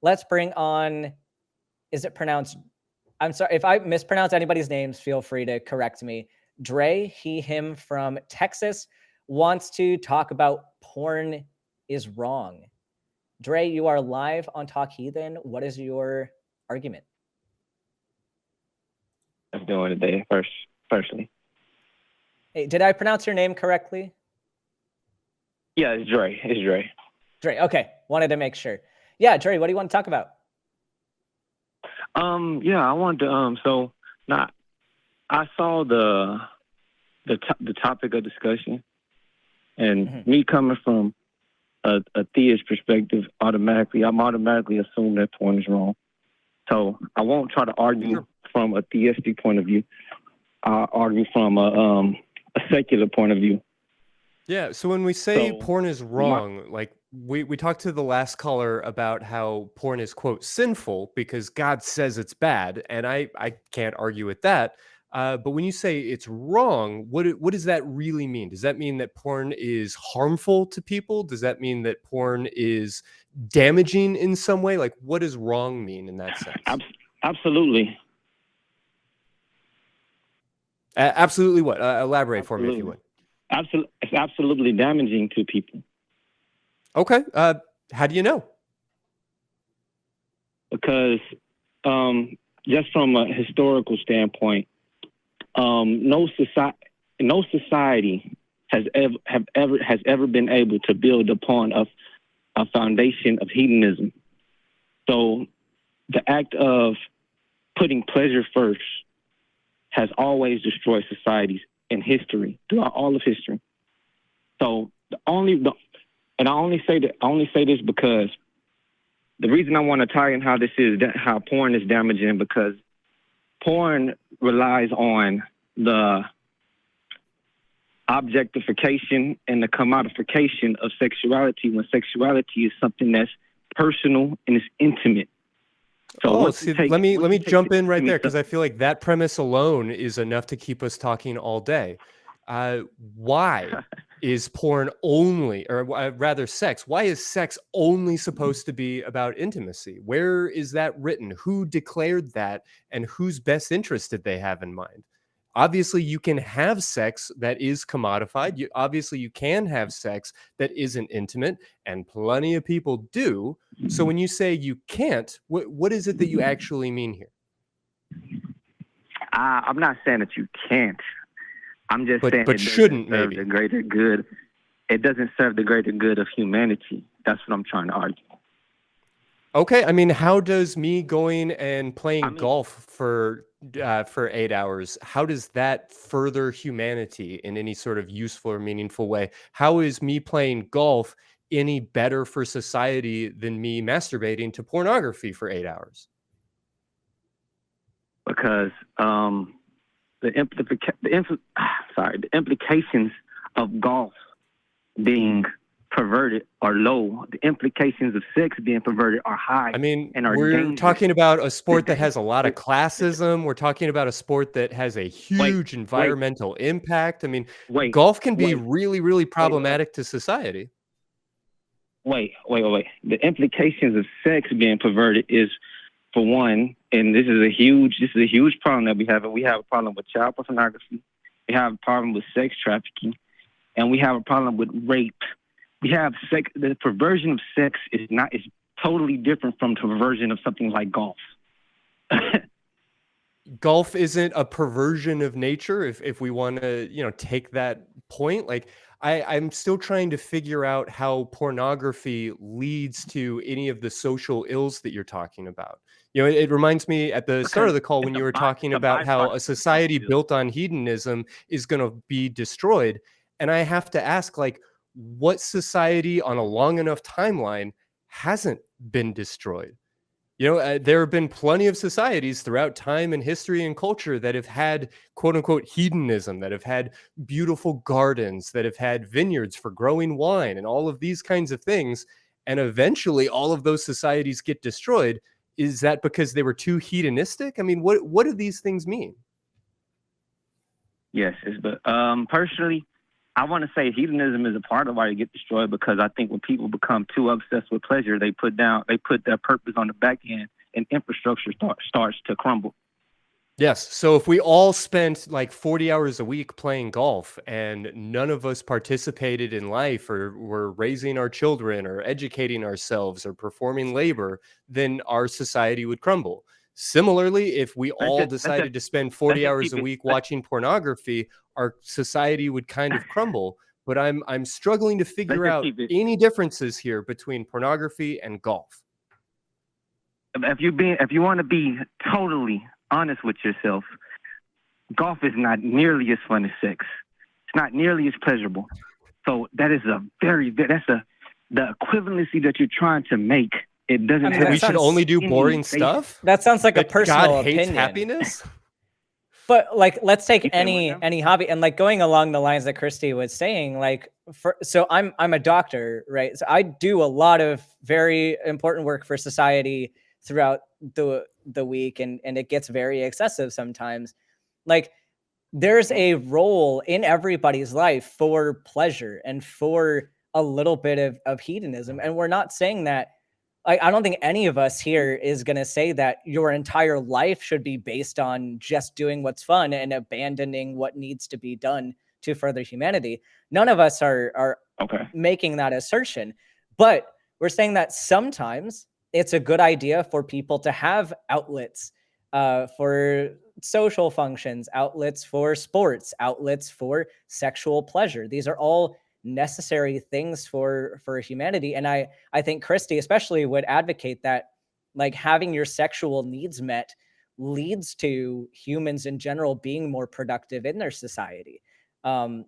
let's bring on, is it pronounced, I'm sorry, if I mispronounce anybody's names, feel free to correct me. Dre, he, him from Texas, wants to talk about porn is wrong. Dre, you are live on Talk Heathen. What is your argument? I'm doing today firstly. Hey, did I pronounce your name correctly? Yeah, it's Dre. It's Dre. Dre, okay. Wanted to make sure. Yeah, Dre, what do you want to talk about? Yeah, I wanted to, so now I saw the topic of discussion, and me coming from a theist perspective, I'm automatically assuming that porn is wrong. So I won't try to argue from a theistic point of view. I'll argue from a secular point of view. Yeah, so when we say porn is wrong, like we talked to the last caller about how porn is, quote, sinful because God says it's bad, and I can't argue with that. But when you say it's wrong, what does that really mean? Does that mean that porn is harmful to people? Does that mean that porn is damaging in some way? Like, what does wrong mean in that sense? Absolutely. Absolutely what? Elaborate for me if you would. It's absolutely damaging to people. Okay. How do you know? Because just from a historical standpoint, no society has ever been able to build upon a foundation of hedonism. So the act of putting pleasure first has always destroyed societies in history, throughout all of history. So I only say this because the reason I want to tie in how porn is damaging, because porn relies on the objectification and the commodification of sexuality, when sexuality is something that's personal and it's intimate. So let me jump in right there, because I feel like that premise alone is enough to keep us talking all day. Why is porn only, or rather sex, why is sex only supposed to be about intimacy? Where is that written? Who declared that, and whose best interest did they have in mind? Obviously, you can have sex that is commodified. Obviously, you can have sex that isn't intimate, and plenty of people do. So when you say you can't, what is it that you actually mean here? I'm not saying that you can't. I'm just saying but shouldn't serve the greater good. It doesn't serve the greater good of humanity. That's what I'm trying to argue. Okay, I mean, how does me going and playing golf for 8 hours, how does that further humanity in any sort of useful or meaningful way? How is me playing golf any better for society than me masturbating to pornography for 8 hours? Because the implications of golf being perverted are low. The implications of sex being perverted are high. I mean, and are we're dangerous. Talking about a sport that has a lot of classism. We're talking about a sport that has a huge environmental impact. I mean, golf can be really, really problematic to society. Wait. The implications of sex being perverted is, for one, and this is a huge problem that we have. We have a problem with child pornography. We have a problem with sex trafficking, and we have a problem with rape. We have sex. The perversion of sex is totally different from the perversion of something like golf. Golf isn't a perversion of nature. If we want to, take that point, like I'm still trying to figure out how pornography leads to any of the social ills that you're talking about. It reminds me at the start of the call when you were talking about how a society built on hedonism is going to be destroyed. And I have to ask, like, what society on a long enough timeline hasn't been destroyed? There have been plenty of societies throughout time and history and culture that have had quote unquote hedonism, that have had beautiful gardens, that have had vineyards for growing wine and all of these kinds of things. And eventually all of those societies get destroyed. Is that because they were too hedonistic? I mean, what do these things mean? Yes, but personally, I want to say hedonism is a part of why you get destroyed, because I think when people become too obsessed with pleasure, they put their purpose on the back end, and infrastructure starts to crumble. Yes. So if we all spent like 40 hours a week playing golf and none of us participated in life or were raising our children or educating ourselves or performing labor, then our society would crumble. Similarly, if we all decided to spend 40 hours a week watching pornography, our society would kind of crumble. But I'm struggling to figure out any differences here between pornography and golf. If you want to be totally honest with yourself, golf is not nearly as fun as sex. It's not nearly as pleasurable. So that is the equivalency that you're trying to make. It doesn't. I mean, we should only do boring stuff. That sounds like a personal God hates opinion. Happiness. But like, let's take any hobby, and like going along the lines that Christy was saying, like, so I'm a doctor, right? So I do a lot of very important work for society throughout the week, and it gets very excessive sometimes. Like, there's a role in everybody's life for pleasure and for a little bit of hedonism, and we're not saying that. I don't think any of us here is going to say that your entire life should be based on just doing what's fun and abandoning what needs to be done to further humanity. None of us are making that assertion, but we're saying that sometimes it's a good idea for people to have outlets for social functions, outlets for sports, outlets for sexual pleasure. These are all necessary things for humanity. And I think Christy especially would advocate that, like, having your sexual needs met leads to humans in general being more productive in their society.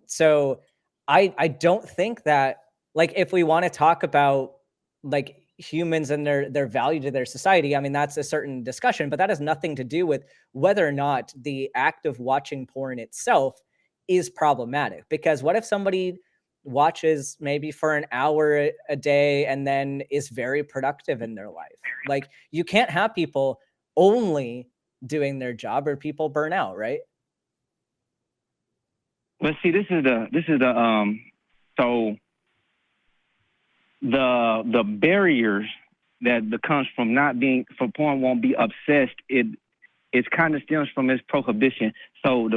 So I don't think that, like, if we want to talk about like humans and their value to their society, I mean, that's a certain discussion, but that has nothing to do with whether or not the act of watching porn itself is problematic. Because what if somebody watches maybe for an hour a day and then is very productive in their life? Like, you can't have people only doing their job or people burn out, right? But see, this is the barriers that comes from not being, for porn won't be obsessed. It kind of stems from its prohibition. So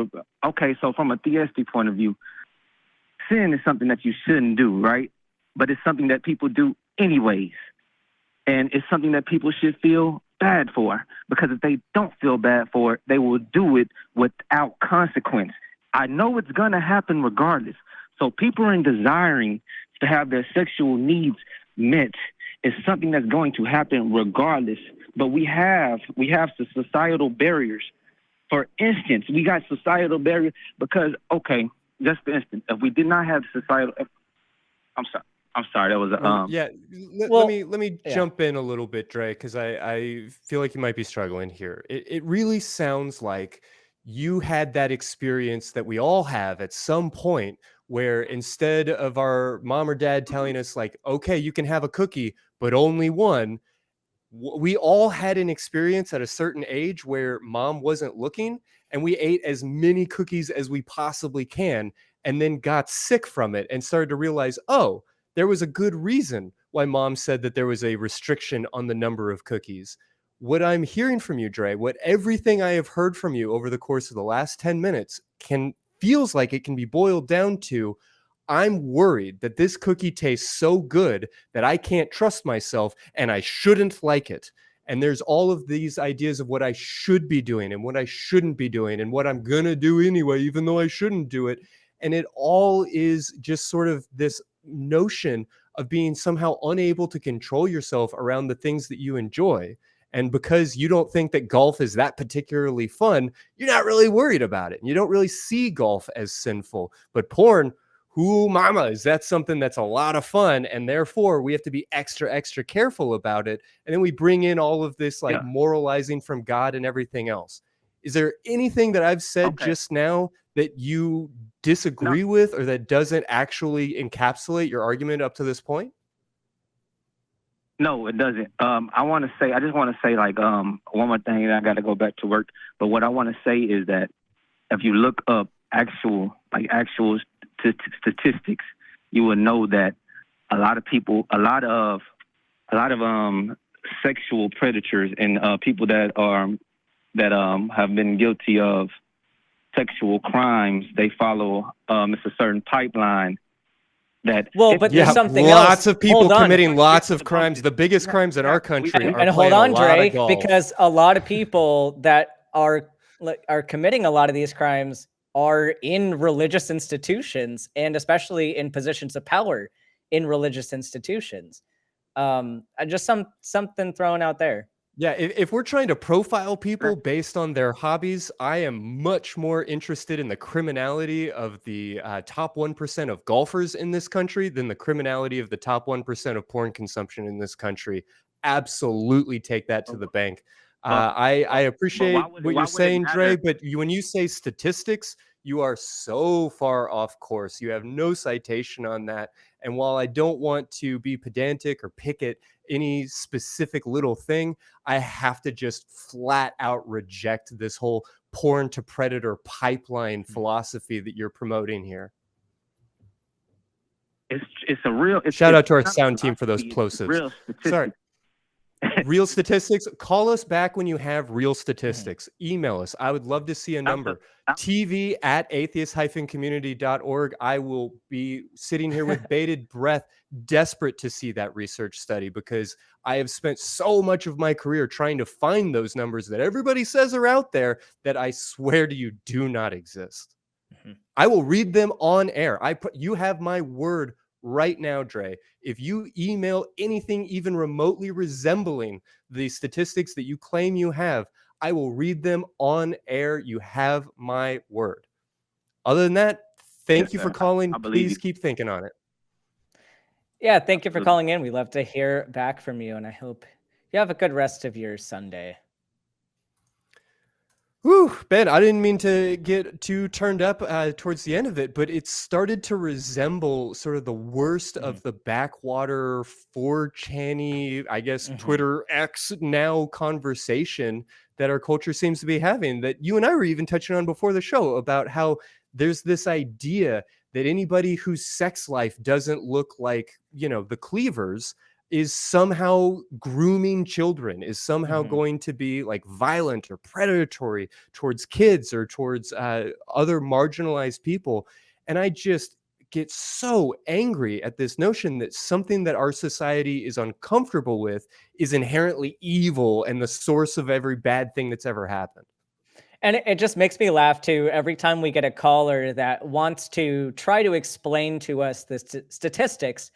so from a theistic point of view, sin is something that you shouldn't do, right? But it's something that people do anyways. And it's something that people should feel bad for, because if they don't feel bad for it, they will do it without consequence. I know it's going to happen regardless. So people are desiring to have their sexual needs met is something that's going to happen regardless. But we have the societal barriers. For instance, we got societal barriers because, just for instance, if we did not have societal, I'm sorry, that was let me jump in a little bit, Dre, because I feel like you might be struggling here. It really sounds like you had that experience that we all have at some point, where instead of our mom or dad telling us like, okay, you can have a cookie, but only one, we all had an experience at a certain age where mom wasn't looking, and we ate as many cookies as we possibly can, and then got sick from it and started to realize, oh, there was a good reason why mom said that there was a restriction on the number of cookies. What I'm hearing from you, Dre, what everything I have heard from you over the course of the last 10 minutes feels like it can be boiled down to, I'm worried that this cookie tastes so good that I can't trust myself and I shouldn't like it. And there's all of these ideas of what I should be doing and what I shouldn't be doing and what I'm going to do anyway, even though I shouldn't do it. And it all is just sort of this notion of being somehow unable to control yourself around the things that you enjoy. And because you don't think that golf is that particularly fun, you're not really worried about it. And you don't really see golf as sinful. But porn, whoo mama, is that something that's a lot of fun, and therefore we have to be extra careful about it. And then we bring in all of this moralizing from God and everything else. Is there anything that I've said just now that you disagree with, or that doesn't actually encapsulate your argument up to this point? No, it doesn't. I just want to say like one more thing, and I got to go back to work. But what I want to say is that if you look up actual statistics, you will know that a lot of people, a lot of sexual predators and people that have been guilty of sexual crimes, they follow it's a certain pipeline. That but there's something lots else. of people committing lots of crimes. The biggest crimes in our country and hold on, Dre, because a lot of people that are committing a lot of these crimes are in religious institutions, and especially in positions of power in religious institutions. Just something thrown out there. Yeah, if we're trying to profile people based on their hobbies, I am much more interested in the criminality of the top 1% of golfers in this country than the criminality of the top 1% of porn consumption in this country. Absolutely take that to the bank. I appreciate what you're saying, Dre, but when you say statistics, you are so far off course. You have no citation on that. And while I don't want to be pedantic or pick at any specific little thing, I have to just flat out reject this whole porn to predator pipeline philosophy that you're promoting here. It's a real... Shout out to our sound team for those plosives. Sorry. Real statistics. Call us back when you have real statistics. Email us. I would love to see a number. tv@atheist-community.org. I will be sitting here with bated breath, desperate to see that research study, because I have spent so much of my career trying to find those numbers that everybody says are out there that I swear to you do not exist. I will read them on air. You have my word right now, Dre. If you email anything even remotely resembling the statistics that you claim you have, I will read them on air. You have my word. Other than that, thank you for calling. Please keep thinking on it. Yeah, thank you for calling in. We love to hear back from you, and I hope you have a good rest of your Sunday. Whew, Ben, I didn't mean to get too turned up towards the end of it, but it started to resemble sort of the worst of the backwater 4chan-y, I guess, Twitter X now conversation that our culture seems to be having, that you and I were even touching on before the show, about how there's this idea that anybody whose sex life doesn't look like, the Cleavers is somehow grooming children, is somehow going to be like violent or predatory towards kids or towards other marginalized people. And I just get so angry at this notion that something that our society is uncomfortable with is inherently evil and the source of every bad thing that's ever happened. And it just makes me laugh too every time we get a caller that wants to try to explain to us the statistics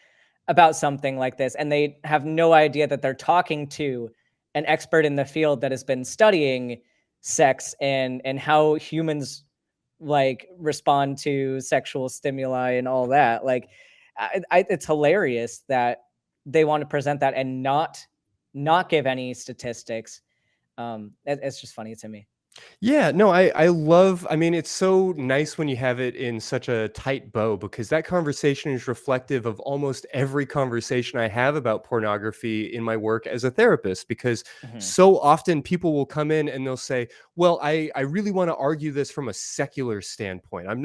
about something like this, and they have no idea that they're talking to an expert in the field that has been studying sex and how humans respond to sexual stimuli and all that. It's hilarious that they want to present that and not give any statistics. It's just funny to me. Yeah, no, I love, it's so nice when you have it in such a tight bow, because that conversation is reflective of almost every conversation I have about pornography in my work as a therapist, because so often people will come in and they'll say, well, I really want to argue this from a secular standpoint. I'm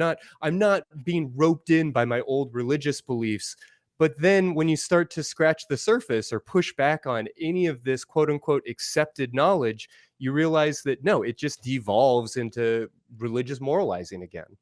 not being roped in by my old religious beliefs. But then when you start to scratch the surface or push back on any of this quote unquote accepted knowledge, you realize that no, it just devolves into religious moralizing again.